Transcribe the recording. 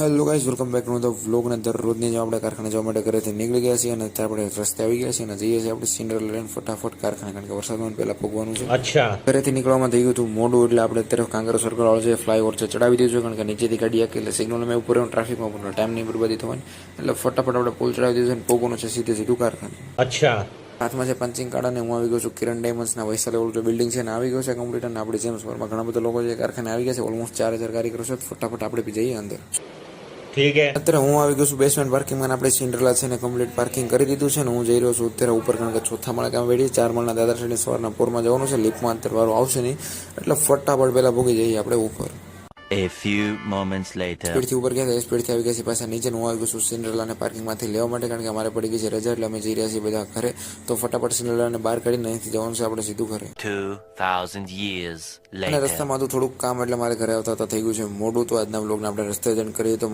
Hello guys, welcome back to the vlog. ને દરરોજની જેમ આપણે કારખાને જવા માટે ઘરેથી નીકળી ગયા છીએ અને અત્યારે આપણે રસ્તે આવી ગયા છીએ અને જઈએ છીએ આપણે સિન્ડરેલા લઈને ફટાફટ કારખાને, કારણ કે વરસાદમાં પહેલા પગવાનું છે. અચ્છા, ઘરેથી નીકળવામાં થઈ ગયું હતું મોડું, એટલે આપણે અત્યારે કાંકરા સર્કલ વાળો જે ફ્લાયઓવર છે ચડાવી દીધું છે, કારણ કે નીચેથી ગાડી આખી એટલે સિગ્નલ મેં ઉપર ટ્રાફિકમાં પણ ટાઈમની બરબાદી થવાની, એટલે ફટાફટ આપણે પુલ ચડાવી દીધું છે અને પગવાનું છે સીધે સીધું કારખાને. અચ્છા, હાથમાં છે પંચિંગ કાર્ડ અને હું આવી ગયો છું કિરણ ડાયમંડ્સના વૈશાલી ઓલું જે બિલ્ડિંગ છે ને આવી ગયો છે કમ્પ્લીટ. અને આપણે જેમ્સ વર્લ્ડમાં ઘણા બધા લોકો જે કારખાને આવી ગયા છે, ઓલમોસ્ટ 4000 કારીગરો છે. ફટાફટ આપણે બી જઈએ અંદર. ઠીક હે. અત્યારે હું આવી ગયો છું બેસમેન્ટ પાર્કિંગમાં. આપણે સિન્ડરેલા છે ને કમ્પ્લીટ પાર્કિંગ કરી દીધું છે ને હું જઈ રહ્યો છું અત્યારે ઉપર, કારણ કે ચોથા માળે કામ વેડી 4 માળના દાદા સાઈડની સવારના પોરમાં જવાનું છે. લિફ્ટમાં અત્યારે વારો આવશે નહીં, એટલે ફટાફટ પહેલા ભોગી જઈએ આપણે ઉપર. A few moments later. સ્પીડથી ઉપર ગયા હતા, સ્પીડથી આવી ગયા છે પાછા નીચે. હું આવી ગયો છું સિન્ડરેલાને પાર્કિંગમાંથી લેવા માટે, કારણ કે અમારે પડી ગઈ છે રજા, એટલે અમે જઈ રહ્યા છીએ બધા ઘરે. તો ફટાફટ સિન્ડરેલાને બહાર કાઢીને અહીંથી જવાનું છે આપણે સીધું ઘરે. 2000 years અને later. રસ્તામાં હતું થોડુંક કામ, એટલે મારે ઘરે આવતા થઈ ગયું છે મોડું. તો આજના બ્લોગને આપણે રસ્તે જ કરીએ તો